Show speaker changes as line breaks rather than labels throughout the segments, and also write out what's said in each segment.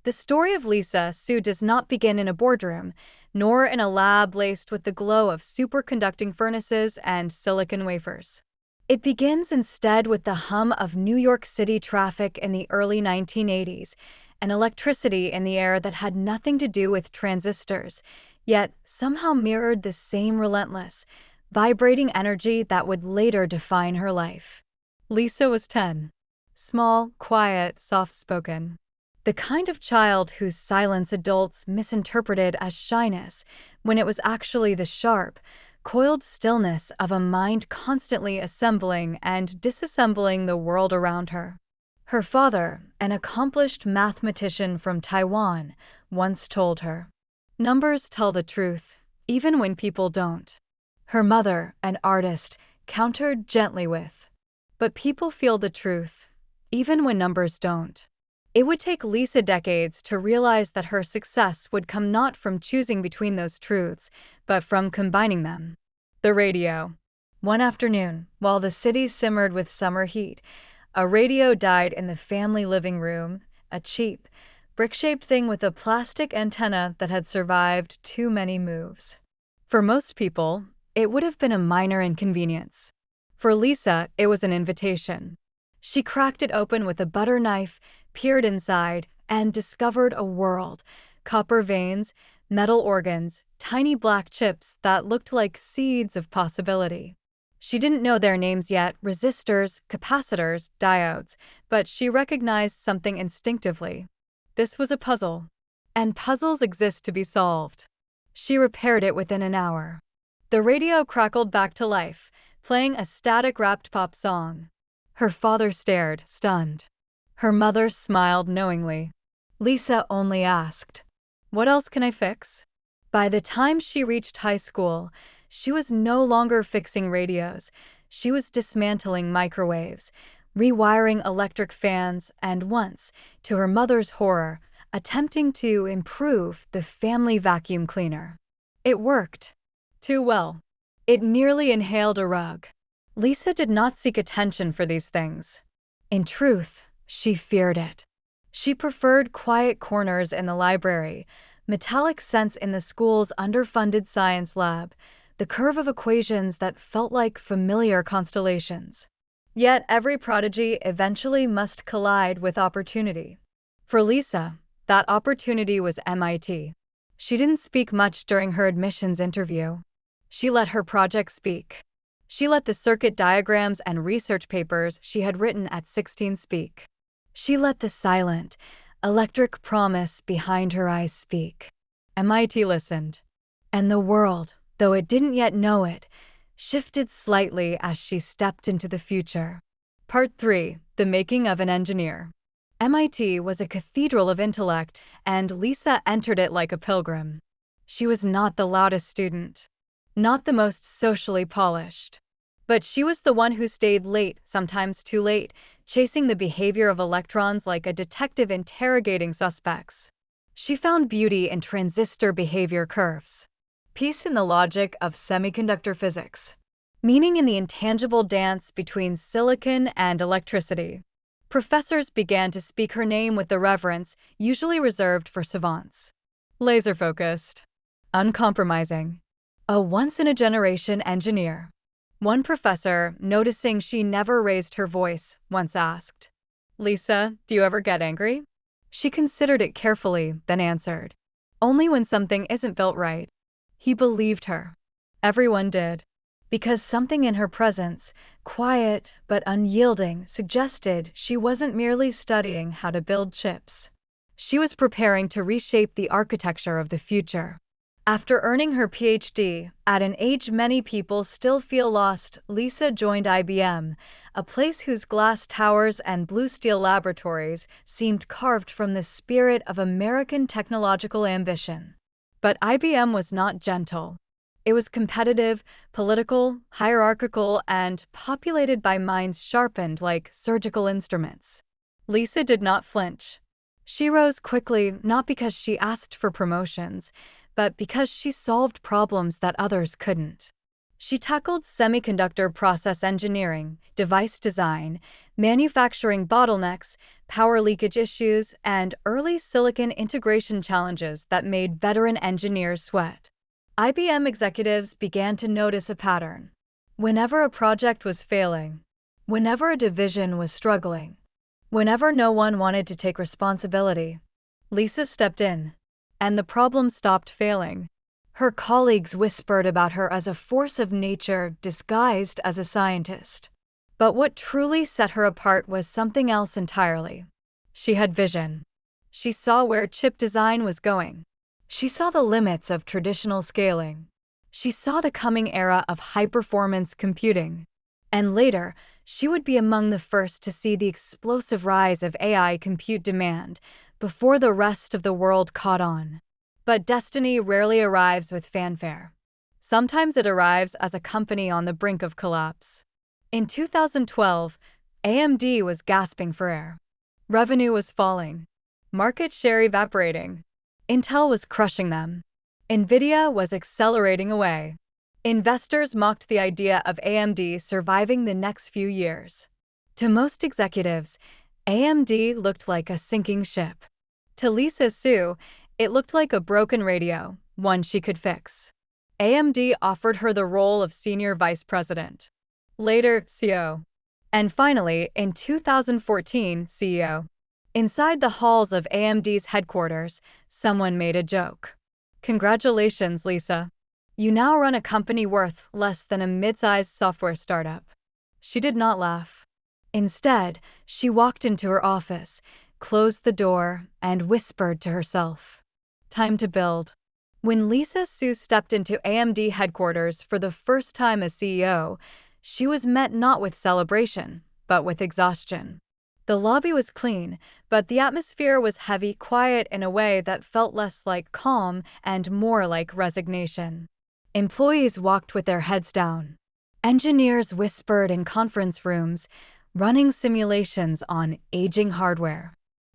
The story of Lisa Su does not begin in a boardroom, nor in a lab laced with the glow of superconducting furnaces and silicon wafers. It begins instead with the hum of New York City traffic in the early 1980s, and electricity in the air that had nothing to do with transistors, yet somehow mirrored the same relentless, vibrating energy that would later define her life. Lisa was 10. Small, quiet, soft-spoken. The kind of child whose silence adults misinterpreted as shyness when it was actually the sharp, coiled stillness of a mind constantly assembling and disassembling the world around her. Her father, an accomplished mathematician from Taiwan, once told her, "Numbers tell the truth, even when people don't." Her mother, an artist, countered gently with, "But people feel the truth, even when numbers don't." It would take Lisa decades to realize that her success would come not from choosing between those truths, but from combining them. The radio. One afternoon, while the city simmered with summer heat, a radio died in the family living room, a cheap, brick-shaped thing with a plastic antenna that had survived too many moves. For most people, it would have been a minor inconvenience. For Lisa, it was an invitation. She cracked it open with a butter knife, peered inside, and discovered a world: copper veins, metal organs, tiny black chips that looked like seeds of possibility. She didn't know their names yet: resistors, capacitors, diodes, but she recognized something instinctively. This was a puzzle. And puzzles exist to be solved. She repaired it within an hour. The radio crackled back to life, playing a static-wrapped pop song. Her father stared, stunned. Her mother smiled knowingly. Lisa only asked, "What else can I fix?" By the time she reached high school, she was no longer fixing radios. She was dismantling microwaves, rewiring electric fans, and once, to her mother's horror, attempting to improve the family vacuum cleaner. It worked. Too well. It nearly inhaled a rug. Lisa did not seek attention for these things. In truth, she feared it. She preferred quiet corners in the library, metallic scents in the school's underfunded science lab, the curve of equations that felt like familiar constellations. Yet every prodigy eventually must collide with opportunity. For Lisa, that opportunity was MIT. She didn't speak much during her admissions interview. She let her project speak. She let the circuit diagrams and research papers she had written at 16 speak. She let the silent, electric promise behind her eyes speak. MIT listened. And the world, though it didn't yet know it, shifted slightly as she stepped into the future. Part 3. The Making of an Engineer. MIT was a cathedral of intellect, and Lisa entered it like a pilgrim. She was not the loudest student, not the most socially polished, but she was the one who stayed late, sometimes too late, chasing the behavior of electrons like a detective interrogating suspects. She found beauty in transistor behavior curves, peace in the logic of semiconductor physics, meaning in the intangible dance between silicon and electricity. Professors began to speak her name with the reverence usually reserved for savants. Laser-focused, uncompromising, a once-in-a-generation engineer. One professor, noticing she never raised her voice, once asked, "Lisa, do you ever get angry?" She considered it carefully, then answered, "Only when something isn't built right." He believed her. Everyone did. Because something in her presence, quiet but unyielding, suggested she wasn't merely studying how to build chips. She was preparing to reshape the architecture of the future. After earning her PhD, at an age many people still feel lost, Lisa joined IBM, a place whose glass towers and blue steel laboratories seemed carved from the spirit of American technological ambition. But IBM was not gentle. It was competitive, political, hierarchical, and populated by minds sharpened like surgical instruments. Lisa did not flinch. She rose quickly, not because she asked for promotions, but because she solved problems that others couldn't. She tackled semiconductor process engineering, device design, manufacturing bottlenecks, power leakage issues, and early silicon integration challenges that made veteran engineers sweat. IBM executives began to notice a pattern. Whenever a project was failing, whenever a division was struggling, whenever no one wanted to take responsibility, Lisa stepped in, and the problem stopped failing. Her colleagues whispered about her as a force of nature disguised as a scientist. But what truly set her apart was something else entirely. She had vision. She saw where chip design was going. She saw the limits of traditional scaling. She saw the coming era of high-performance computing. And later, she would be among the first to see the explosive rise of AI compute demand before the rest of the world caught on. But destiny rarely arrives with fanfare. Sometimes it arrives as a company on the brink of collapse. In 2012, AMD was gasping for air. Revenue was falling. Market share evaporating. Intel was crushing them. Nvidia was accelerating away. Investors mocked the idea of AMD surviving the next few years. To most executives, AMD looked like a sinking ship. To Lisa Su, it looked like a broken radio, one she could fix. AMD offered her the role of senior vice president, later CEO, and finally, in 2014, CEO. Inside the halls of AMD's headquarters, someone made a joke. Congratulations, Lisa. You now run a company worth less than a mid-sized software startup. She did not laugh. Instead, she walked into her office, closed the door, and whispered to herself, "Time to build." When Lisa Su stepped into AMD headquarters for the first time as CEO, she was met not with celebration, but with exhaustion. The lobby was clean, but the atmosphere was heavy, quiet in a way that felt less like calm and more like resignation. Employees walked with their heads down. Engineers whispered in conference rooms, running simulations on aging hardware.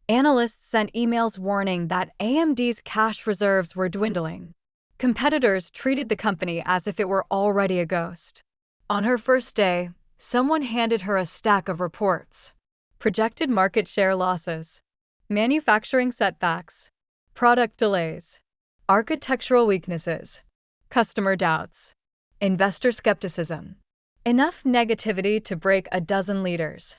Analysts sent emails warning that AMD's cash reserves were dwindling. Competitors treated the company as if it were already a ghost. On her first day, someone handed her a stack of reports. Projected market share losses, manufacturing setbacks, product delays, architectural weaknesses, customer doubts, investor skepticism. Enough negativity to break a dozen leaders.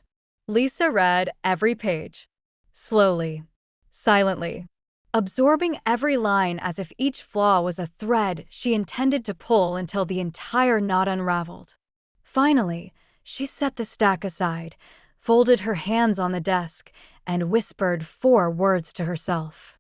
Lisa read every page, slowly, silently, absorbing every line as if each flaw was a thread she intended to pull until the entire knot unraveled. Finally, she set the stack aside, folded her hands on the desk, and whispered 4 words to herself.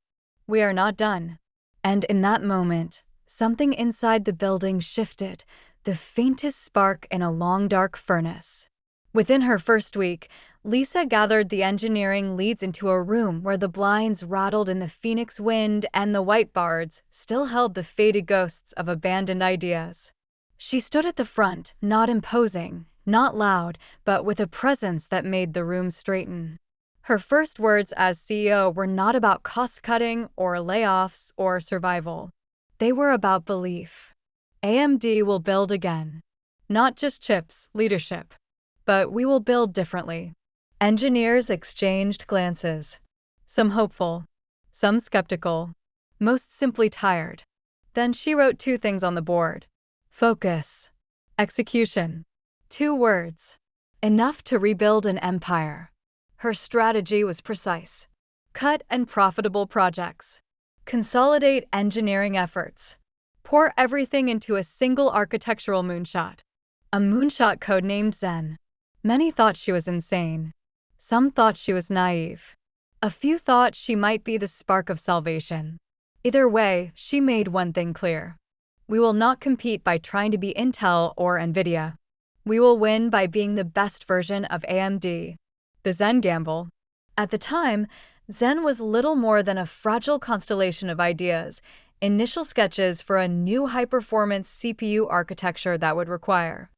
"We are not done." And in that moment, something inside the building shifted, the faintest spark in a long dark furnace. Within her first week, Lisa gathered the engineering leads into a room where the blinds rattled in the phoenix wind and the whiteboards still held the faded ghosts of abandoned ideas. She stood at the front, not imposing, not loud, but with a presence that made the room straighten. Her first words as CEO were not about cost-cutting or layoffs or survival. They were about belief. AMD will build again. Not just chips, leadership. But we will build differently. Engineers exchanged glances. Some hopeful, some skeptical, most simply tired. Then she wrote 2 things on the board. Focus. Execution. 2 words. Enough to rebuild an empire. Her strategy was precise. Cut and profitable projects. Consolidate engineering efforts. Pour everything into a single architectural moonshot. A moonshot codenamed Zen. Many thought she was insane. Some thought she was naive. A few thought she might be the spark of salvation. Either way, she made one thing clear. We will not compete by trying to be Intel or Nvidia. We will win by being the best version of AMD. The Zen gamble. At the time, Zen was little more than a fragile constellation of ideas, initial sketches for a new high-performance CPU architecture that would require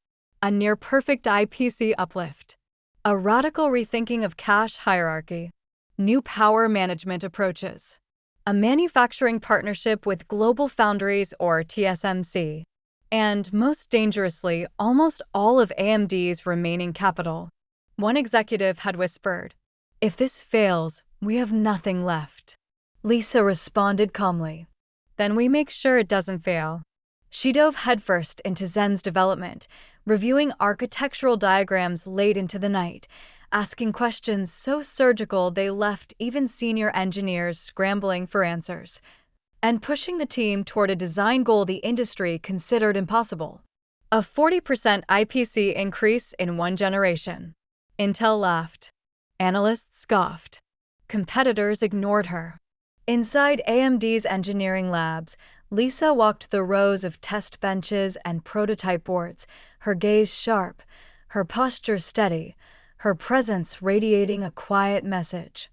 a near-perfect IPC uplift, a radical rethinking of cache hierarchy, new power management approaches, a manufacturing partnership with Global Foundries or TSMC, and most dangerously, almost all of AMD's remaining capital. One executive had whispered, "If this fails, we have nothing left." Lisa responded calmly, "Then we make sure it doesn't fail." She dove headfirst into Zen's development, reviewing architectural diagrams late into the night, asking questions so surgical they left even senior engineers scrambling for answers, and pushing the team toward a design goal the industry considered impossible: a 40% IPC increase in one generation. Intel laughed. Analysts scoffed. Competitors ignored her. Inside AMD's engineering labs, Lisa walked the rows of test benches and prototype boards, her gaze sharp, her posture steady, her presence radiating a quiet message.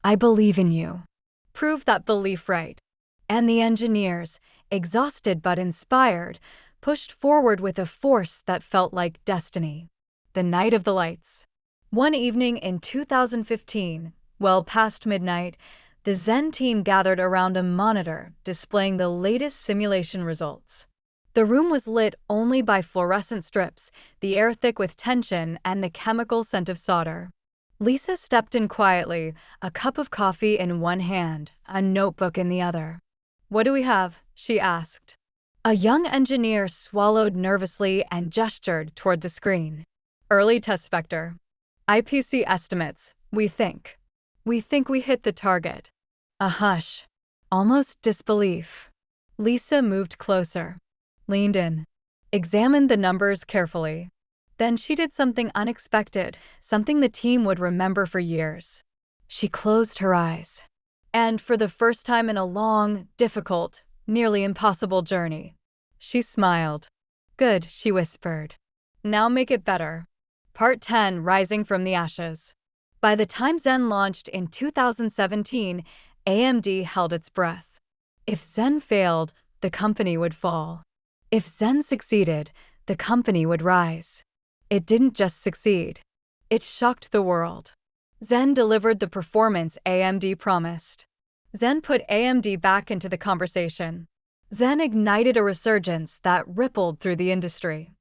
"I believe in you." Prove that belief right. And the engineers, exhausted but inspired, pushed forward with a force that felt like destiny. The night of the lights. One evening in 2015, well past midnight, the Zen team gathered around a monitor displaying the latest simulation results. The room was lit only by fluorescent strips, the air thick with tension and the chemical scent of solder. Lisa stepped in quietly, a cup of coffee in one hand, a notebook in the other. "What do we have?" she asked. A young engineer swallowed nervously and gestured toward the screen. "Early test vector. IPC estimates, we think. We think we hit the target." A hush. Almost disbelief. Lisa moved closer. Leaned in. Examined the numbers carefully. Then she did something unexpected, something the team would remember for years. She closed her eyes. And for the first time in a long, difficult, nearly impossible journey, she smiled. "Good," she whispered. "Now make it better." Part 10: Rising from the Ashes. By the time Zen launched in 2017, AMD held its breath. If Zen failed, the company would fall. If Zen succeeded, the company would rise. It didn't just succeed. It shocked the world. Zen delivered the performance AMD promised. Zen put AMD back into the conversation. Zen ignited a resurgence that rippled through the industry.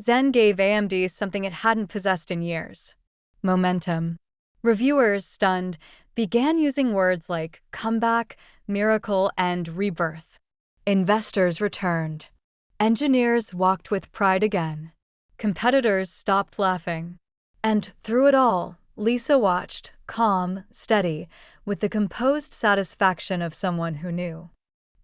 Zen gave AMD something it hadn't possessed in years: momentum. Reviewers, stunned, began using words like comeback, miracle, and rebirth. Investors returned. Engineers walked with pride again. Competitors stopped laughing. And through it all, Lisa watched, calm, steady, with the composed satisfaction of someone who knew.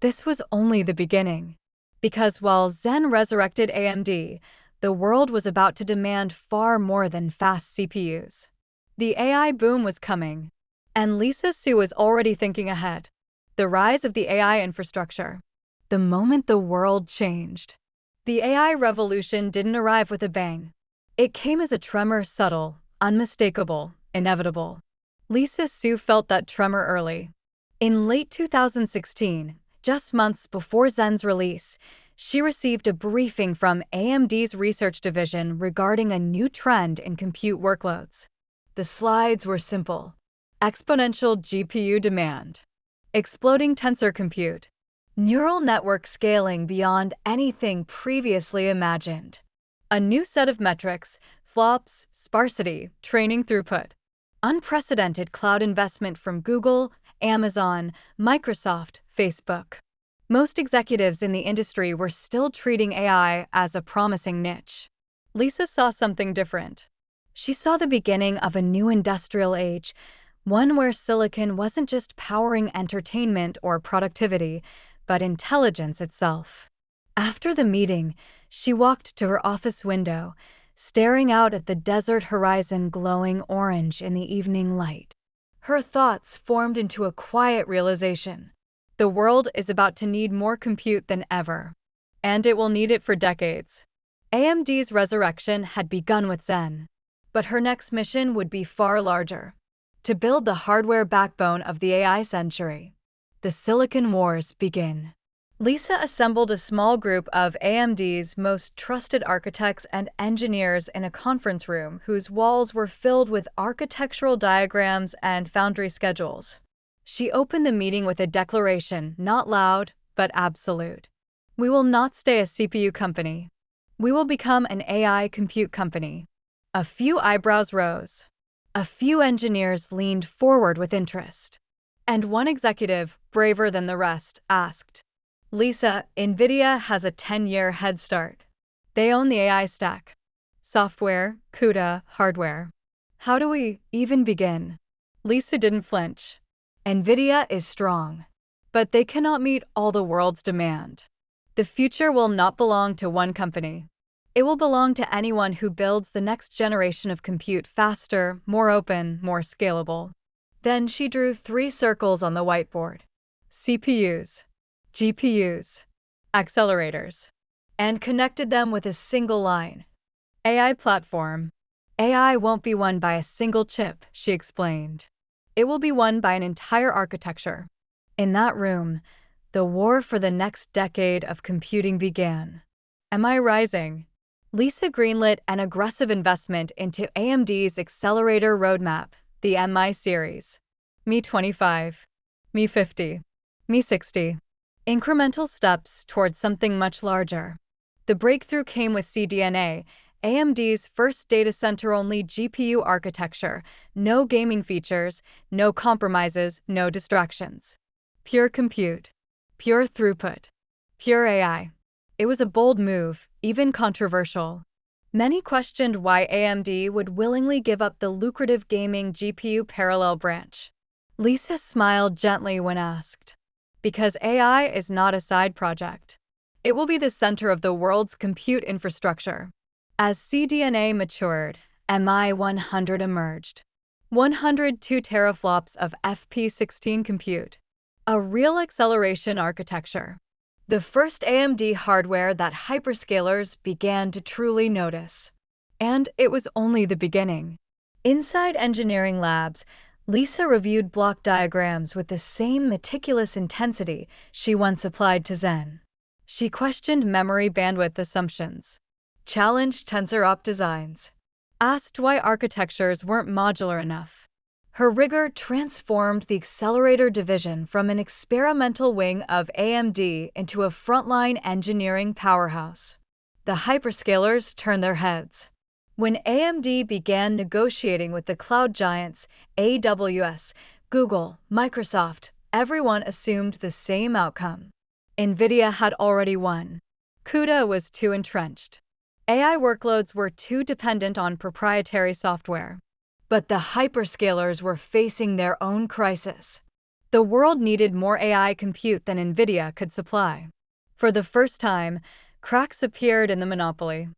This was only the beginning. Because while Zen resurrected AMD, the world was about to demand far more than fast CPUs. The AI boom was coming, and Lisa Su was already thinking ahead. The rise of the AI infrastructure. The moment the world changed. The AI revolution didn't arrive with a bang. It came as a tremor, subtle, unmistakable, inevitable. Lisa Su felt that tremor early. In late 2016, just months before Zen's release, she received a briefing from AMD's research division regarding a new trend in compute workloads. The slides were simple: exponential GPU demand, exploding tensor compute, neural network scaling beyond anything previously imagined, a new set of metrics: flops, sparsity, training throughput, unprecedented cloud investment from Google, Amazon, Microsoft, Facebook. Most executives in the industry were still treating AI as a promising niche. Lisa saw something different. She saw the beginning of a new industrial age, one where silicon wasn't just powering entertainment or productivity, but intelligence itself. After the meeting, she walked to her office window, staring out at the desert horizon glowing orange in the evening light. Her thoughts formed into a quiet realization: the world is about to need more compute than ever, and it will need it for decades. AMD's resurrection had begun with Zen, but her next mission would be far larger: to build the hardware backbone of the AI century. The Silicon Wars begin. Lisa assembled a small group of AMD's most trusted architects and engineers in a conference room whose walls were filled with architectural diagrams and foundry schedules. She opened the meeting with a declaration, not loud, but absolute. We will not stay a CPU company. We will become an AI compute company. A few eyebrows rose. A few engineers leaned forward with interest. And one executive, braver than the rest, asked, Lisa, NVIDIA has a 10-year head start. They own the AI stack. Software, CUDA, hardware. How do we even begin? Lisa didn't flinch. NVIDIA is strong, but they cannot meet all the world's demand. The future will not belong to one company. It will belong to anyone who builds the next generation of compute faster, more open, more scalable. Then she drew 3 circles on the whiteboard. CPUs, GPUs, accelerators, and connected them with a single line. AI platform. AI won't be won by a single chip, she explained. It will be won by an entire architecture. In that room, the war for the next decade of computing began. Am I rising? Lisa greenlit an aggressive investment into AMD's accelerator roadmap, the MI series. Me 25. Me 50. Me 60. Incremental steps towards something much larger. The breakthrough came with CDNA, AMD's first data center-only GPU architecture, no gaming features, no compromises, no distractions. Pure compute. Pure throughput. Pure AI. It was a bold move, even controversial. Many questioned why AMD would willingly give up the lucrative gaming GPU parallel branch. Lisa smiled gently when asked. Because AI is not a side project. It will be the center of the world's compute infrastructure. As CDNA matured, MI100 emerged. 102 teraflops of FP16 compute. A real acceleration architecture. The first AMD hardware that hyperscalers began to truly notice. And it was only the beginning. Inside engineering labs, Lisa reviewed block diagrams with the same meticulous intensity she once applied to Zen. She questioned memory bandwidth assumptions, challenged tensor-op designs, asked why architectures weren't modular enough. Her rigor transformed the accelerator division from an experimental wing of AMD into a frontline engineering powerhouse. The hyperscalers turned their heads. When AMD began negotiating with the cloud giants, AWS, Google, Microsoft, everyone assumed the same outcome. NVIDIA had already won. CUDA was too entrenched. AI workloads were too dependent on proprietary software. But the hyperscalers were facing their own crisis. The world needed more AI compute than NVIDIA could supply. For the first time, cracks appeared in the monopoly.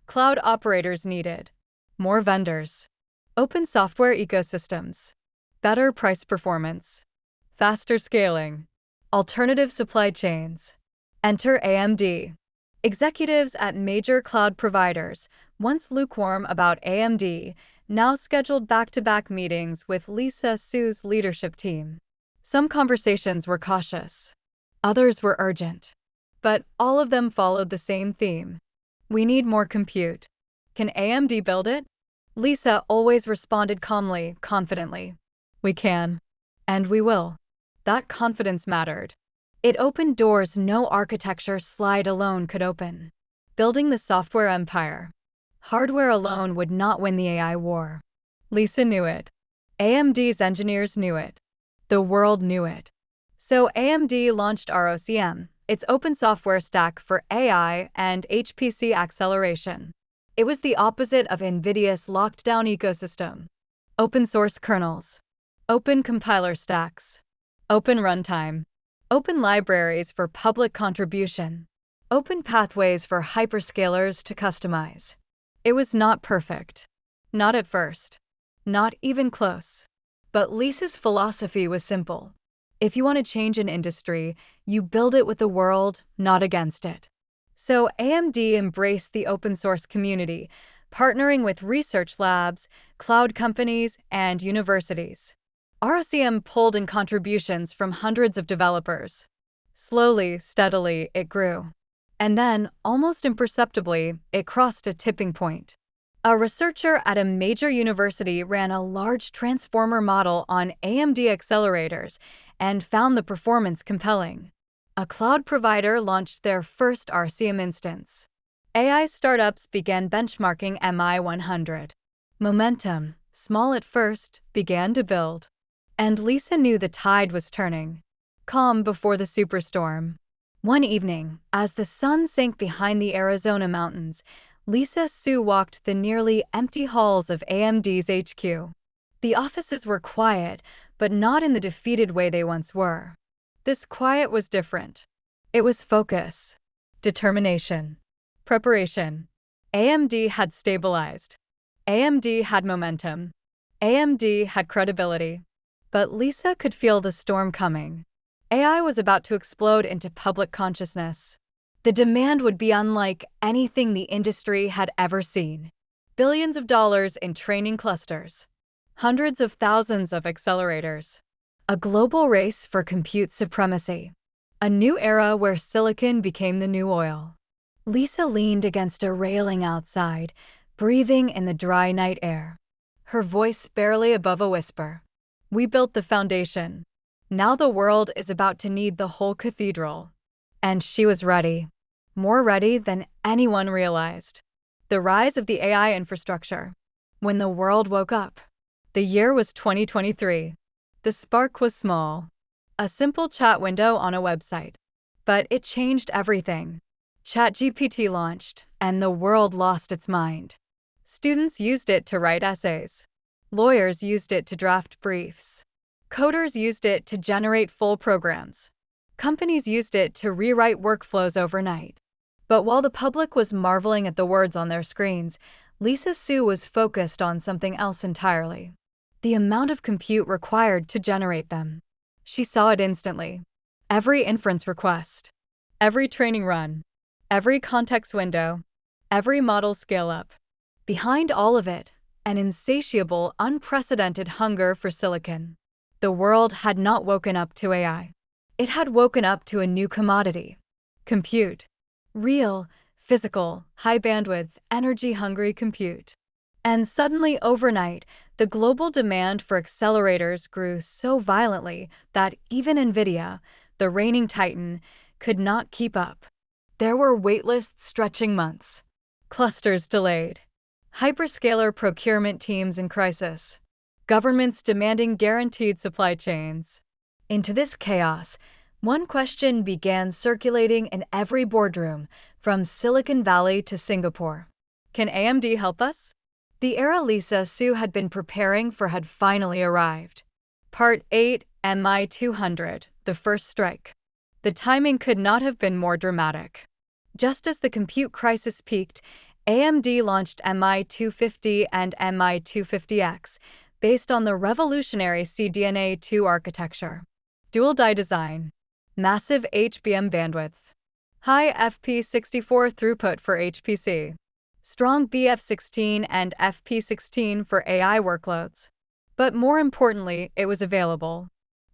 Cloud operators needed more vendors, open software ecosystems, better price performance, faster scaling, alternative supply chains. Enter AMD. Executives at major cloud providers, once lukewarm about AMD, now scheduled back-to-back meetings with Lisa Su's leadership team. Some conversations were cautious. Others were urgent. But all of them followed the same theme. We need more compute. Can AMD build it? Lisa always responded calmly, confidently. We can. And we will. That confidence mattered. It opened doors no architecture slide alone could open. Building the software empire. Hardware alone would not win the AI war. Lisa knew it. AMD's engineers knew it. The world knew it. So AMD launched ROCm, its open software stack for AI and HPC acceleration. It was the opposite of NVIDIA's locked-down ecosystem. Open source kernels. Open compiler stacks. Open runtime. Open libraries for public contribution. Open pathways for hyperscalers to customize. It was not perfect. Not at first. Not even close. But Lisa's philosophy was simple. If you want to change an industry, you build it with the world, not against it. So AMD embraced the open source community, partnering with research labs, cloud companies, and universities. ROCm pulled in contributions from hundreds of developers. Slowly, steadily, it grew. And then, almost imperceptibly, it crossed a tipping point. A researcher at a major university ran a large transformer model on AMD accelerators and found the performance compelling. A cloud provider launched their first RCM instance. AI startups began benchmarking MI100. Momentum, small at first, began to build. And Lisa knew the tide was turning. Calm before the superstorm. One evening, as the sun sank behind the Arizona mountains, Lisa Su walked the nearly empty halls of AMD's HQ. The offices were quiet, but not in the defeated way they once were. This quiet was different. It was focus, determination, preparation. AMD had stabilized. AMD had momentum. AMD had credibility. But Lisa could feel the storm coming. AI was about to explode into public consciousness. The demand would be unlike anything the industry had ever seen. Billions of dollars in training clusters. Hundreds of thousands of accelerators. A global race for compute supremacy. A new era where silicon became the new oil. Lisa leaned against a railing outside, breathing in the dry night air. Her voice barely above a whisper. We built the foundation. Now the world is about to need the whole cathedral. And she was ready. More ready than anyone realized. The rise of the AI infrastructure. When the world woke up. The year was 2023. The spark was small. A simple chat window on a website. But it changed everything. ChatGPT launched, and the world lost its mind. Students used it to write essays. Lawyers used it to draft briefs. Coders used it to generate full programs. Companies used it to rewrite workflows overnight. But while the public was marveling at the words on their screens, Lisa Su was focused on something else entirely. The amount of compute required to generate them. She saw it instantly. Every inference request. Every training run. Every context window. Every model scale-up. Behind all of it, an insatiable, unprecedented hunger for silicon. The world had not woken up to AI. It had woken up to a new commodity. Compute. Real, physical, high-bandwidth, energy-hungry compute. And suddenly, overnight, the global demand for accelerators grew so violently that even NVIDIA, the reigning titan, could not keep up. There were waitlists stretching months. Clusters delayed. Hyperscaler procurement teams in crisis. Governments demanding guaranteed supply chains. Into this chaos, one question began circulating in every boardroom, from Silicon Valley to Singapore. Can AMD help us? The era Lisa Su had been preparing for had finally arrived. Part 8, MI200, the first strike. The timing could not have been more dramatic. Just as the compute crisis peaked, AMD launched MI250 and MI250X, based on the revolutionary CDNA2 architecture. Dual die design. Massive HBM bandwidth. High FP64 throughput for HPC. Strong BF16 and FP16 for AI workloads. But more importantly, it was available.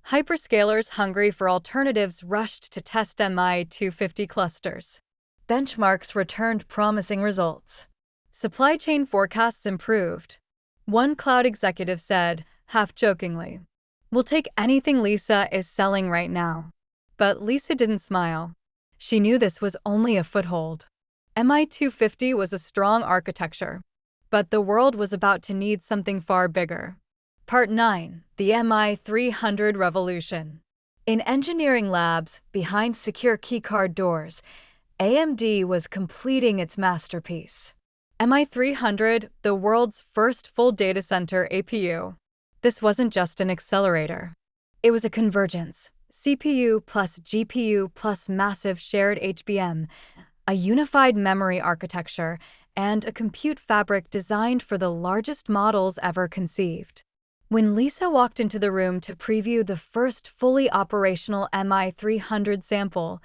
Hyperscalers hungry for alternatives rushed to test MI250 clusters. Benchmarks returned promising results. Supply chain forecasts improved. One cloud executive said, half-jokingly, "We'll take anything Lisa is selling right now." But Lisa didn't smile. She knew this was only a foothold. MI250 was a strong architecture. But the world was about to need something far bigger. Part 9, the MI300 Revolution. In engineering labs, behind secure keycard doors, AMD was completing its masterpiece. MI300, the world's first full data center APU. This wasn't just an accelerator. It was a convergence. CPU plus GPU plus massive shared HBM, a unified memory architecture, and a compute fabric designed for the largest models ever conceived. When Lisa walked into the room to preview the first fully operational MI300 sample,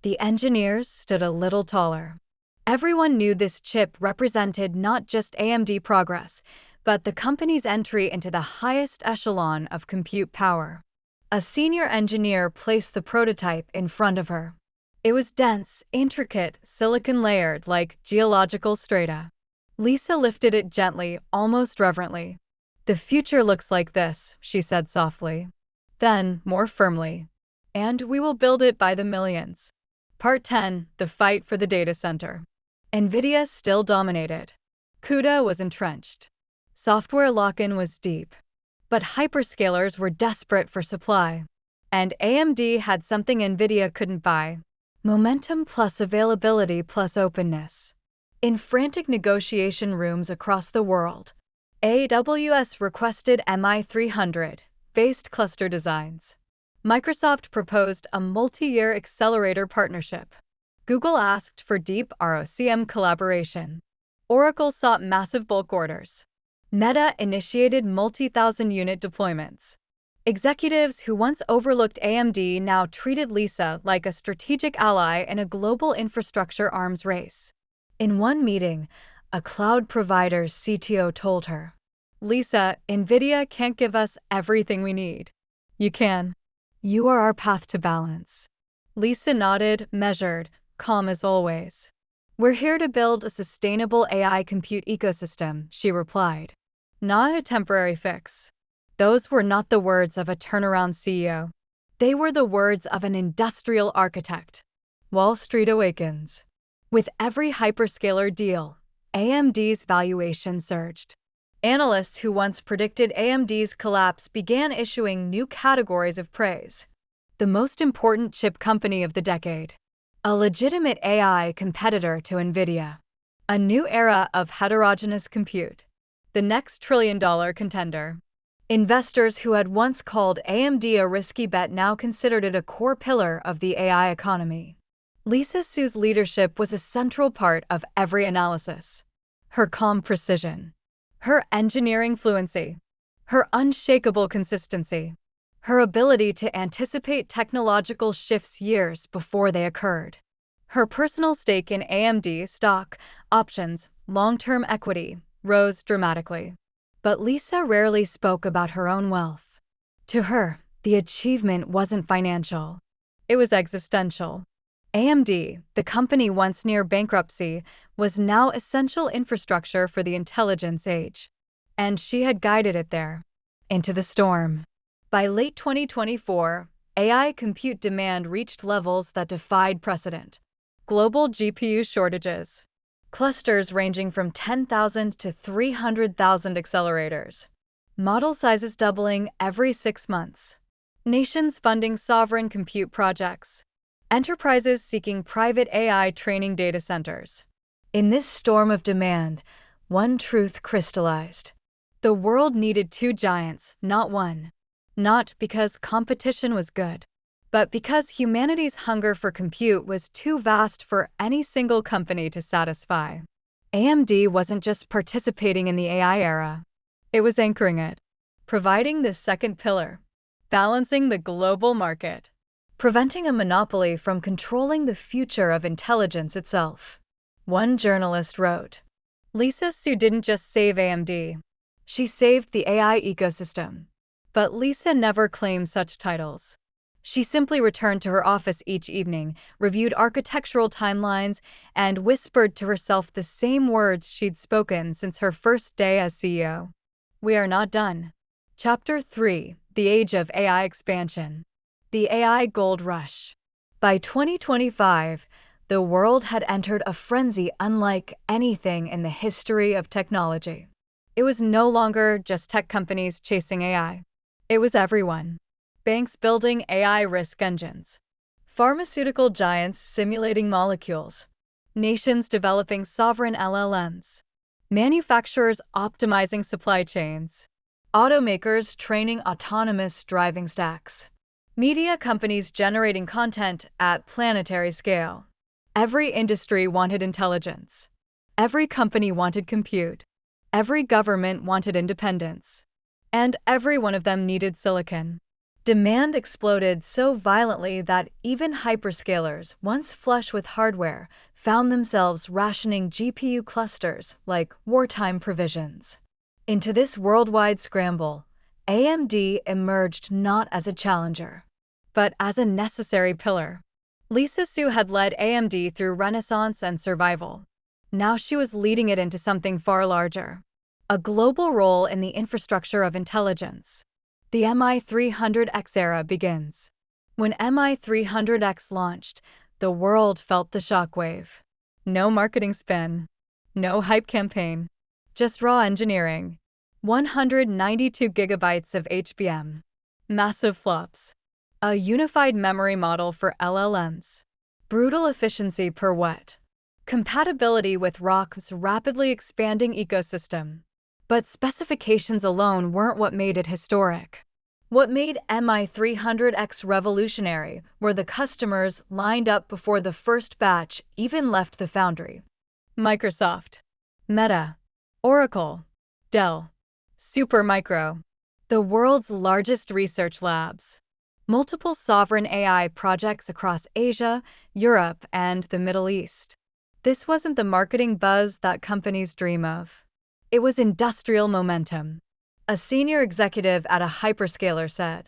the engineers stood a little taller. Everyone knew this chip represented not just AMD progress, but the company's entry into the highest echelon of compute power. A senior engineer placed the prototype in front of her. It was dense, intricate, silicon-layered like geological strata. Lisa lifted it gently, almost reverently. "The future looks like this," she said softly. Then, more firmly, and we will build it by the millions. Part 10: The Fight for the Data Center. NVIDIA still dominated. CUDA was entrenched. Software lock-in was deep. But hyperscalers were desperate for supply. And AMD had something NVIDIA couldn't buy: momentum plus availability plus openness. In frantic negotiation rooms across the world, AWS requested MI300-based cluster designs. Microsoft proposed a multi-year accelerator partnership. Google asked for deep ROCm collaboration. Oracle sought massive bulk orders. Meta initiated multi-thousand-unit deployments. Executives who once overlooked AMD now treated Lisa like a strategic ally in a global infrastructure arms race. In one meeting, a cloud provider's CTO told her, "Lisa, NVIDIA can't give us everything we need." "You can. You are our path to balance." Lisa nodded, measured, calm as always. "We're here to build a sustainable AI compute ecosystem," she replied. "Not a temporary fix." Those were not the words of a turnaround CEO. They were the words of an industrial architect. Wall Street awakens. With every hyperscaler deal, AMD's valuation surged. Analysts who once predicted AMD's collapse began issuing new categories of praise. The most important chip company of the decade. A legitimate AI competitor to NVIDIA. A new era of heterogeneous compute. The next trillion-dollar contender. Investors who had once called AMD a risky bet now considered it a core pillar of the AI economy. Lisa Su's leadership was a central part of every analysis. Her calm precision. Her engineering fluency. Her unshakable consistency. Her ability to anticipate technological shifts years before they occurred. Her personal stake in AMD stock, options, long-term equity, rose dramatically. But Lisa rarely spoke about her own wealth. To her, the achievement wasn't financial. It was existential. AMD, the company once near bankruptcy, was now essential infrastructure for the intelligence age. And she had guided it there. Into the storm. By late 2024, AI compute demand reached levels that defied precedent. Global GPU shortages. Clusters ranging from 10,000 to 300,000 accelerators. Model sizes doubling every 6 months. Nations funding sovereign compute projects. Enterprises seeking private AI training data centers. In this storm of demand, one truth crystallized. The world needed two giants, not one. Not because competition was good, but because humanity's hunger for compute was too vast for any single company to satisfy. AMD wasn't just participating in the AI era. It was anchoring it. Providing the second pillar. Balancing the global market. Preventing a monopoly from controlling the future of intelligence itself. One journalist wrote, "Lisa Su didn't just save AMD. She saved the AI ecosystem." But Lisa never claimed such titles. She simply returned to her office each evening, reviewed architectural timelines, and whispered to herself the same words she'd spoken since her first day as CEO. We are not done. Chapter 3: The Age of AI Expansion. The AI Gold Rush. By 2025, the world had entered a frenzy unlike anything in the history of technology. It was no longer just tech companies chasing AI. It was everyone. Banks building AI risk engines. Pharmaceutical giants simulating molecules. Nations developing sovereign LLMs. Manufacturers optimizing supply chains. Automakers training autonomous driving stacks. Media companies generating content at planetary scale. Every industry wanted intelligence. Every company wanted compute. Every government wanted independence. And every one of them needed silicon. Demand exploded so violently that even hyperscalers, once flush with hardware, found themselves rationing GPU clusters like wartime provisions. Into this worldwide scramble, AMD emerged not as a challenger, but as a necessary pillar. Lisa Su had led AMD through renaissance and survival. Now she was leading it into something far larger. A global role in the infrastructure of intelligence. The MI300X era begins. When MI300X launched, the world felt the shockwave. No marketing spin, no hype campaign, just raw engineering. 192 gigabytes of HBM. Massive flops. A unified memory model for LLMs. Brutal efficiency per watt. Compatibility with ROC's rapidly expanding ecosystem. But specifications alone weren't what made it historic. What made MI300X revolutionary were the customers lined up before the first batch even left the foundry. Microsoft, Meta, Oracle, Dell, Supermicro, the world's largest research labs. Multiple sovereign AI projects across Asia, Europe, and the Middle East. This wasn't the marketing buzz that companies dream of. It was industrial momentum. A senior executive at a hyperscaler said,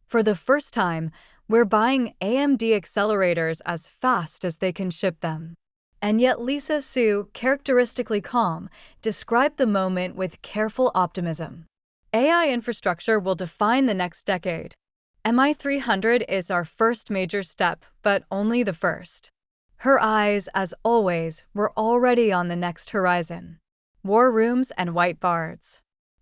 "For the first time, we're buying AMD accelerators as fast as they can ship them." And yet Lisa Su, characteristically calm, described the moment with careful optimism. AI infrastructure will define the next decade. MI300 is our first major step, but only the first. Her eyes, as always, were already on the next horizon. War rooms and whiteboards.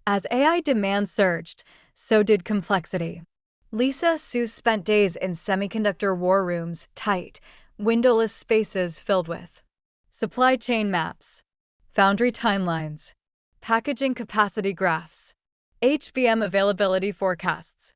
As AI demand surged, so did complexity. Lisa Su spent days in semiconductor war rooms, tight, windowless spaces filled with supply chain maps, foundry timelines, packaging capacity graphs, HBM availability forecasts,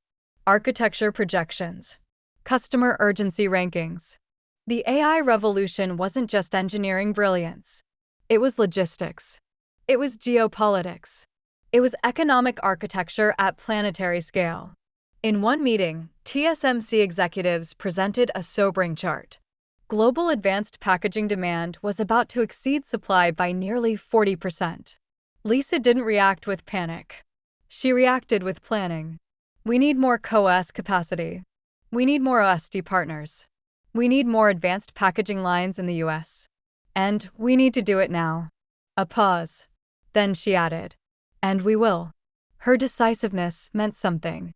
architecture projections, customer urgency rankings. The AI revolution wasn't just engineering brilliance. It was logistics. It was geopolitics. It was economic architecture at planetary scale. In one meeting, TSMC executives presented a sobering chart. Global advanced packaging demand was about to exceed supply by nearly 40%. Lisa didn't react with panic. She reacted with planning. We need more CoS capacity. We need more OSD partners. We need more advanced packaging lines in the US. And we need to do it now. A pause. Then she added, "And we will." Her decisiveness meant something.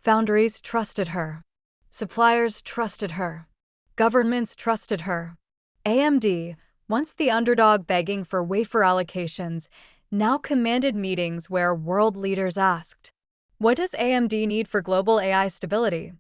Foundries trusted her. Suppliers trusted her. Governments trusted her. AMD, once the underdog begging for wafer allocations, now commanded meetings where world leaders asked, "What does AMD need for global AI stability?"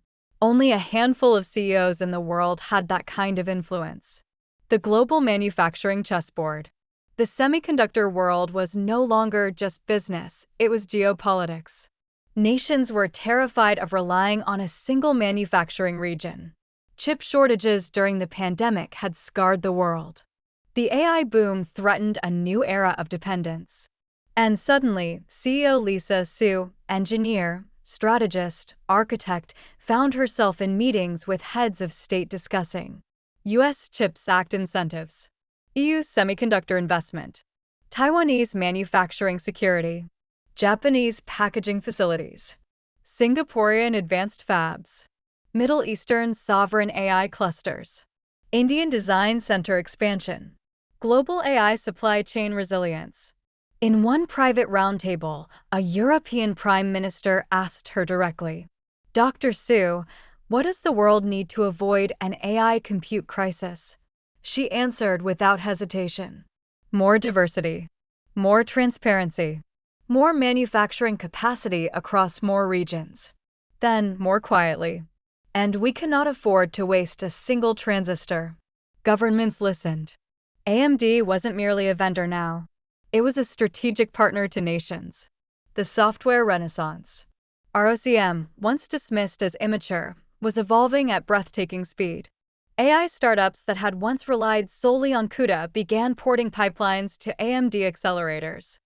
Only a handful of CEOs in the world had that kind of influence. The global manufacturing chessboard. The semiconductor world was no longer just business, it was geopolitics. Nations were terrified of relying on a single manufacturing region. Chip shortages during the pandemic had scarred the world. The AI boom threatened a new era of dependence. And suddenly, CEO Lisa Su, engineer, strategist, architect, found herself in meetings with heads of state discussing U.S. CHIPS Act incentives, EU semiconductor investment, Taiwanese manufacturing security, Japanese packaging facilities, Singaporean advanced fabs, Middle Eastern sovereign AI clusters, Indian design center expansion, global AI supply chain resilience. In one private roundtable, a European prime minister asked her directly, "Dr. Su, what does the world need to avoid an AI compute crisis?" She answered without hesitation, "More diversity, more transparency, more manufacturing capacity across more regions." Then, more quietly, "And we cannot afford to waste a single transistor." Governments listened. AMD wasn't merely a vendor now. It was a strategic partner to nations. The software renaissance. ROCm, once dismissed as immature, was evolving at breathtaking speed. AI startups that had once relied solely on CUDA began porting pipelines to AMD accelerators.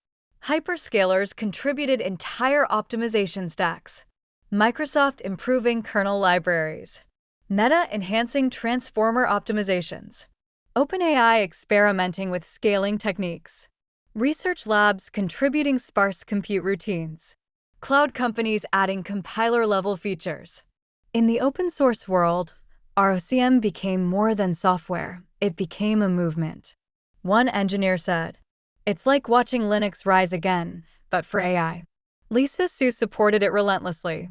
Hyperscalers contributed entire optimization stacks. Microsoft improving kernel libraries. Meta enhancing transformer optimizations. OpenAI experimenting with scaling techniques. Research labs contributing sparse compute routines. Cloud companies adding compiler-level features. In the open-source world, ROCm became more than software, it became a movement. One engineer said, "It's like watching Linux rise again, but for AI." Lisa Su supported it relentlessly.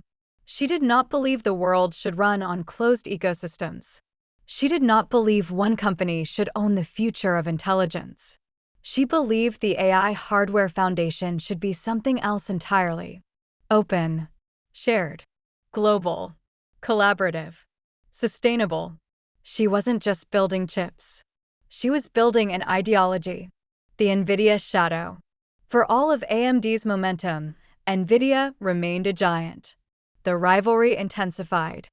She did not believe the world should run on closed ecosystems. She did not believe one company should own the future of intelligence. She believed the AI hardware foundation should be something else entirely. Open, shared, global, collaborative, sustainable. She wasn't just building chips. She was building an ideology, the NVIDIA shadow. For all of AMD's momentum, NVIDIA remained a giant. The rivalry intensified.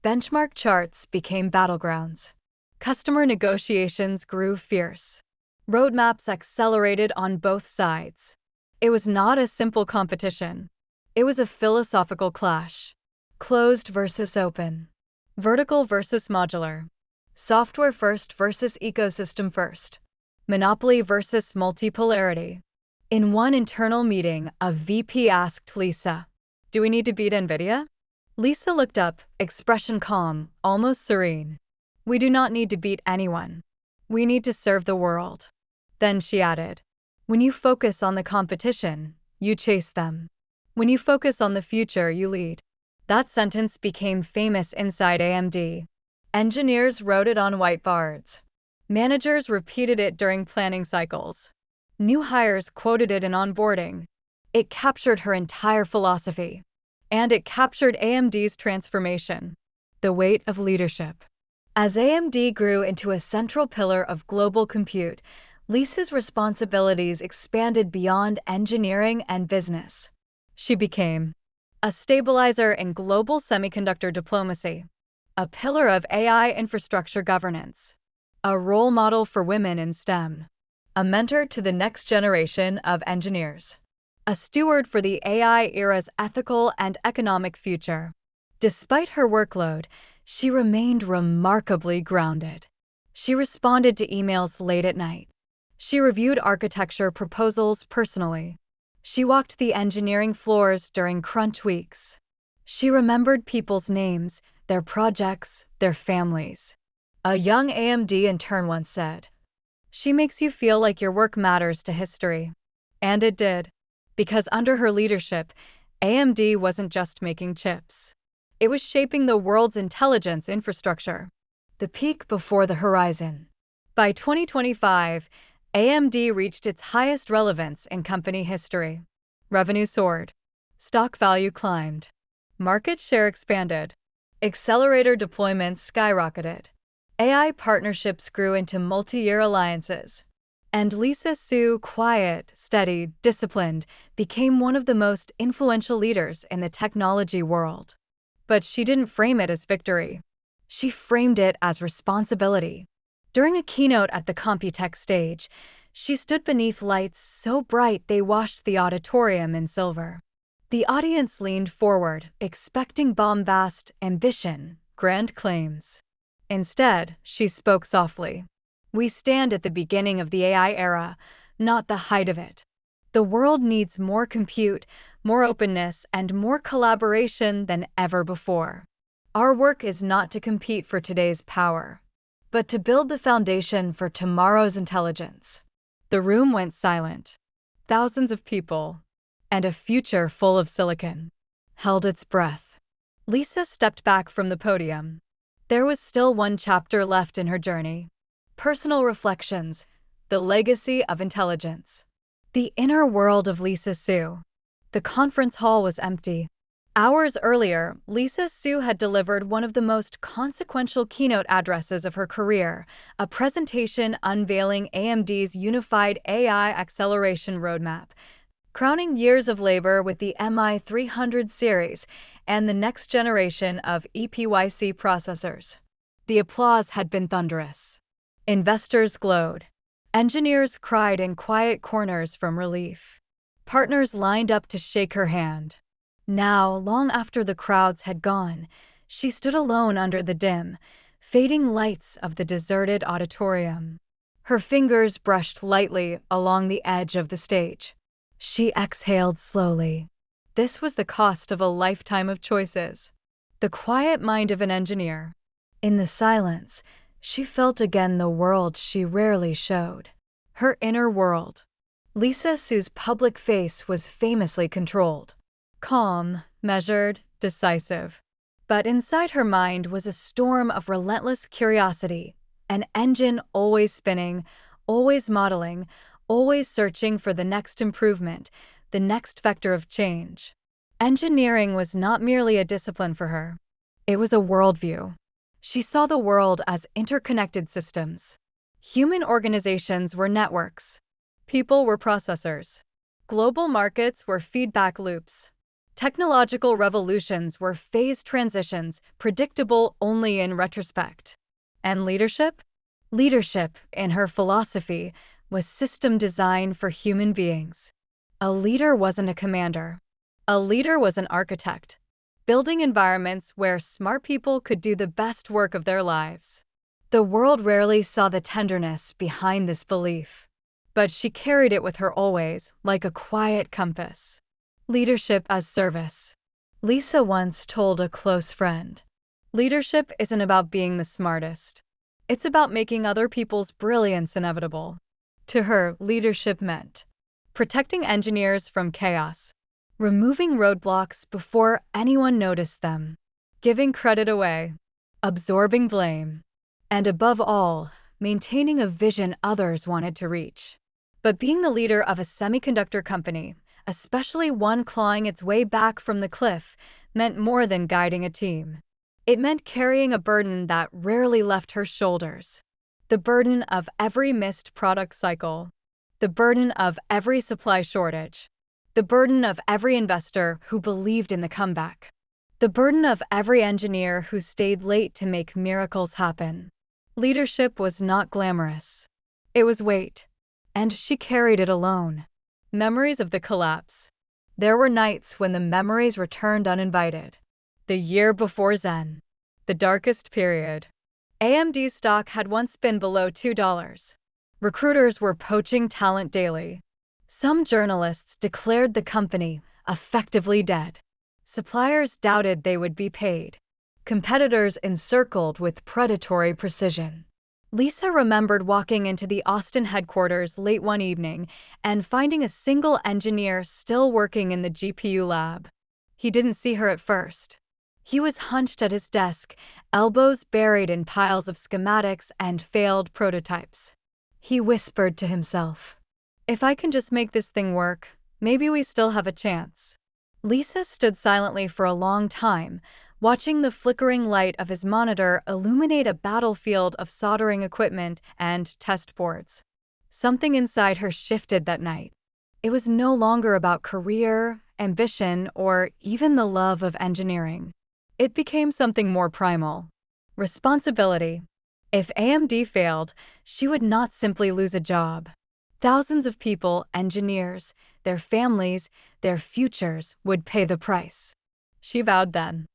Benchmark charts became battlegrounds. Customer negotiations grew fierce. Roadmaps accelerated on both sides. It was not a simple competition. It was a philosophical clash. Closed versus open. Vertical versus modular. Software first versus ecosystem first. Monopoly versus multipolarity. In one internal meeting, a VP asked Lisa, "Do we need to beat NVIDIA?" Lisa looked up, expression calm, almost serene. "We do not need to beat anyone. We need to serve the world." Then she added, "When you focus on the competition, you chase them. When you focus on the future, you lead." That sentence became famous inside AMD. Engineers wrote it on whiteboards. Managers repeated it during planning cycles. New hires quoted it in onboarding. It captured her entire philosophy. And it captured AMD's transformation. The weight of leadership. As AMD grew into a central pillar of global compute, Lisa's responsibilities expanded beyond engineering and business. She became a stabilizer in global semiconductor diplomacy, a pillar of AI infrastructure governance, a role model for women in STEM, a mentor to the next generation of engineers, a steward for the AI era's ethical and economic future. Despite her workload, she remained remarkably grounded. She responded to emails late at night. She reviewed architecture proposals personally. She walked the engineering floors during crunch weeks. She remembered people's names, their projects, their families. A young AMD intern once said, "She makes you feel like your work matters to history." And it did. Because under her leadership, AMD wasn't just making chips. It was shaping the world's intelligence infrastructure. The peak before the horizon. By 2025, AMD reached its highest relevance in company history. Revenue soared. Stock value climbed. Market share expanded. Accelerator deployments skyrocketed. AI partnerships grew into multi-year alliances. And Lisa Su, quiet, steady, disciplined, became one of the most influential leaders in the technology world. But she didn't frame it as victory. She framed it as responsibility. During a keynote at the Computex stage, she stood beneath lights so bright they washed the auditorium in silver. The audience leaned forward, expecting bombast, ambition, grand claims. Instead, she spoke softly. "We stand at the beginning of the AI era, not the height of it. The world needs more compute, more openness, and more collaboration than ever before. Our work is not to compete for today's power, but to build the foundation for tomorrow's intelligence." The room went silent. Thousands of people, and a future full of silicon, held its breath. Lisa stepped back from the podium. There was still one chapter left in her journey. Personal reflections, the legacy of intelligence. The inner world of Lisa Su. The conference hall was empty. Hours earlier, Lisa Su had delivered one of the most consequential keynote addresses of her career, a presentation unveiling AMD's unified AI acceleration roadmap, crowning years of labor with the MI300 series and the next generation of EPYC processors. The applause had been thunderous. Investors glowed. Engineers cried in quiet corners from relief. Partners lined up to shake her hand. Now, long after the crowds had gone, she stood alone under the dim, fading lights of the deserted auditorium. Her fingers brushed lightly along the edge of the stage. She exhaled slowly. This was the cost of a lifetime of choices. The quiet mind of an engineer. In the silence, she felt again the world she rarely showed. Her inner world. Lisa Su's public face was famously controlled. Calm, measured, decisive. But inside her mind was a storm of relentless curiosity, an engine always spinning, always modeling, always searching for the next improvement, the next vector of change. Engineering was not merely a discipline for her. It was a worldview. She saw the world as interconnected systems. Human organizations were networks. People were processors. Global markets were feedback loops. Technological revolutions were phased transitions, predictable only in retrospect. And leadership? Leadership, in her philosophy, was system design for human beings. A leader wasn't a commander. A leader was an architect, building environments where smart people could do the best work of their lives. The world rarely saw the tenderness behind this belief, but she carried it with her always, like a quiet compass. Leadership as service. Lisa once told a close friend, "Leadership isn't about being the smartest. It's about making other people's brilliance inevitable." To her, leadership meant protecting engineers from chaos, removing roadblocks before anyone noticed them, giving credit away, absorbing blame, and above all, maintaining a vision others wanted to reach. But being the leader of a semiconductor company, especially one clawing its way back from the cliff, meant more than guiding a team. It meant carrying a burden that rarely left her shoulders. The burden of every missed product cycle. The burden of every supply shortage. The burden of every investor who believed in the comeback. The burden of every engineer who stayed late to make miracles happen. Leadership was not glamorous. It was weight. And she carried it alone. Memories of the collapse. There were nights when the memories returned uninvited. The year before Zen. The darkest period. AMD stock had once been below $2. Recruiters were poaching talent daily. Some journalists declared the company effectively dead. Suppliers doubted they would be paid. Competitors encircled with predatory precision. Lisa remembered walking into the Austin headquarters late one evening and finding a single engineer still working in the GPU lab. He didn't see her at first. He was hunched at his desk, elbows buried in piles of schematics and failed prototypes. He whispered to himself, "If I can just make this thing work, maybe we still have a chance." Lisa stood silently for a long time, watching the flickering light of his monitor illuminate a battlefield of soldering equipment and test boards. Something inside her shifted that night. It was no longer about career, ambition, or even the love of engineering. It became something more primal. Responsibility. If AMD failed, she would not simply lose a job. Thousands of people, engineers, their families, their futures would pay the price. She vowed then,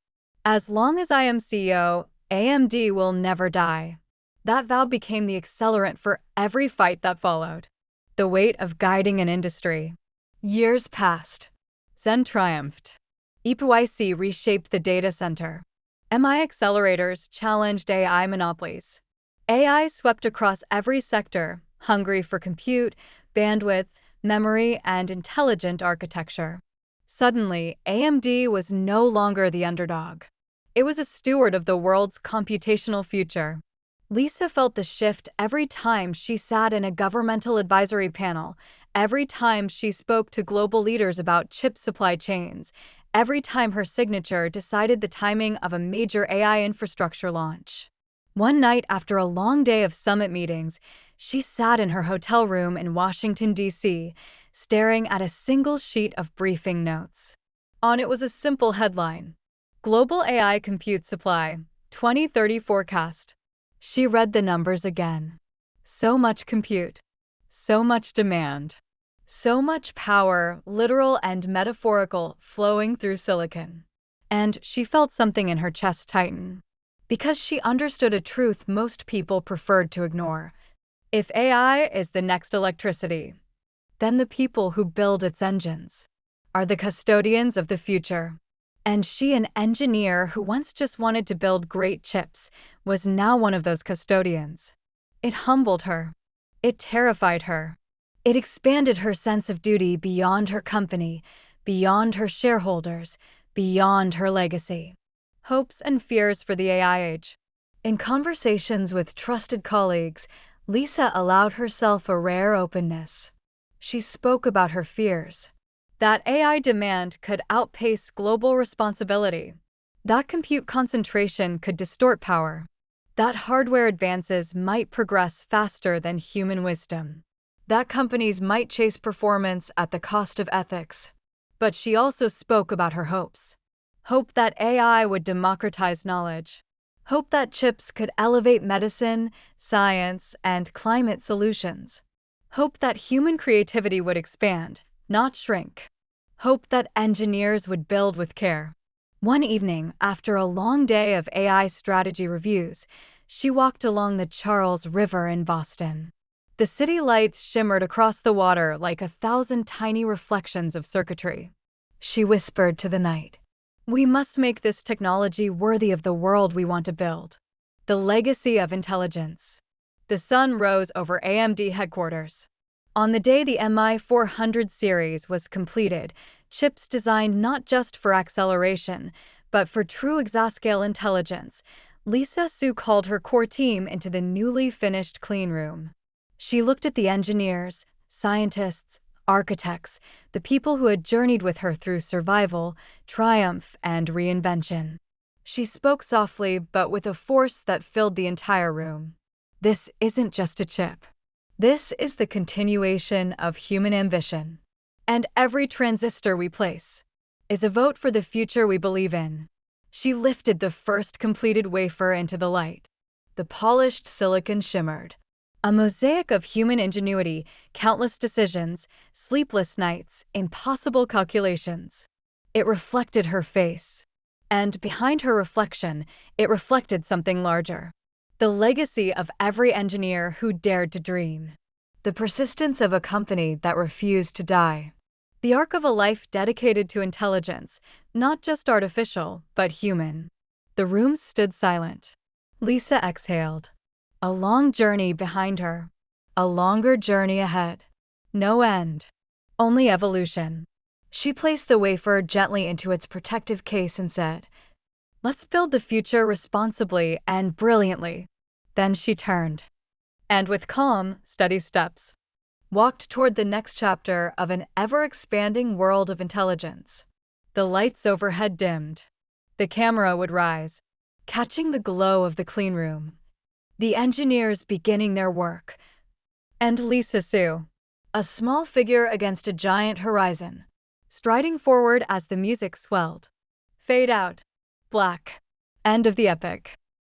"As long as I am CEO, AMD will never die." That vow became the accelerant for every fight that followed. The weight of guiding an industry. Years passed. Zen triumphed. EPYC reshaped the data center. MI accelerators challenged AI monopolies. AI swept across every sector, hungry for compute, bandwidth, memory, and intelligent architecture. Suddenly, AMD was no longer the underdog. It was a steward of the world's computational future. Lisa felt the shift every time she sat in a governmental advisory panel, every time she spoke to global leaders about chip supply chains, every time her signature decided the timing of a major AI infrastructure launch. One night after a long day of summit meetings, she sat in her hotel room in Washington, D.C., staring at a single sheet of briefing notes. On it was a simple headline, "Global AI Compute Supply, 2030 Forecast." She read the numbers again. So much compute. So much demand. So much power, literal and metaphorical, flowing through silicon. And she felt something in her chest tighten. Because she understood a truth most people preferred to ignore. If AI is the next electricity, then the people who build its engines are the custodians of the future. And she, an engineer who once just wanted to build great chips, was now one of those custodians. It humbled her. It terrified her. It expanded her sense of duty beyond her company, beyond her shareholders, beyond her legacy. Hopes and fears for the AI age. In conversations with trusted colleagues, Lisa allowed herself a rare openness. She spoke about her fears. That AI demand could outpace global responsibility. That compute concentration could distort power. That hardware advances might progress faster than human wisdom. That companies might chase performance at the cost of ethics. But she also spoke about her hopes. Hope that AI would democratize knowledge. Hope that chips could elevate medicine, science, and climate solutions. Hope that human creativity would expand, not shrink. Hope that engineers would build with care. One evening, after a long day of AI strategy reviews, she walked along the Charles River in Boston. The city lights shimmered across the water like 1,000 tiny reflections of circuitry. She whispered to the night, "We must make this technology worthy of the world we want to build." The legacy of intelligence. The sun rose over AMD headquarters. On the day the MI400 series was completed, chips designed not just for acceleration, but for true exascale intelligence, Lisa Su called her core team into the newly finished clean room. She looked at the engineers, scientists, architects, the people who had journeyed with her through survival, triumph, and reinvention. She spoke softly, but with a force that filled the entire room. This isn't just a chip. This is the continuation of human ambition. And every transistor we place is a vote for the future we believe in. She lifted the first completed wafer into the light. The polished silicon shimmered. A mosaic of human ingenuity, countless decisions, sleepless nights, impossible calculations. It reflected her face. And behind her reflection, it reflected something larger. The legacy of every engineer who dared to dream. The persistence of a company that refused to die. The arc of a life dedicated to intelligence, not just artificial, but human. The room stood silent. Lisa exhaled. A long journey behind her. A longer journey ahead. No end. Only evolution. She placed the wafer gently into its protective case and said, "Let's build the future responsibly and brilliantly." Then she turned, and with calm, steady steps, walked toward the next chapter of an ever-expanding world of intelligence. The lights overhead dimmed. The camera would rise, catching the glow of the clean room. The engineers beginning their work. And Lisa Su, a small figure against a giant horizon, striding forward as the music swelled. Fade out. Black. End of the epic.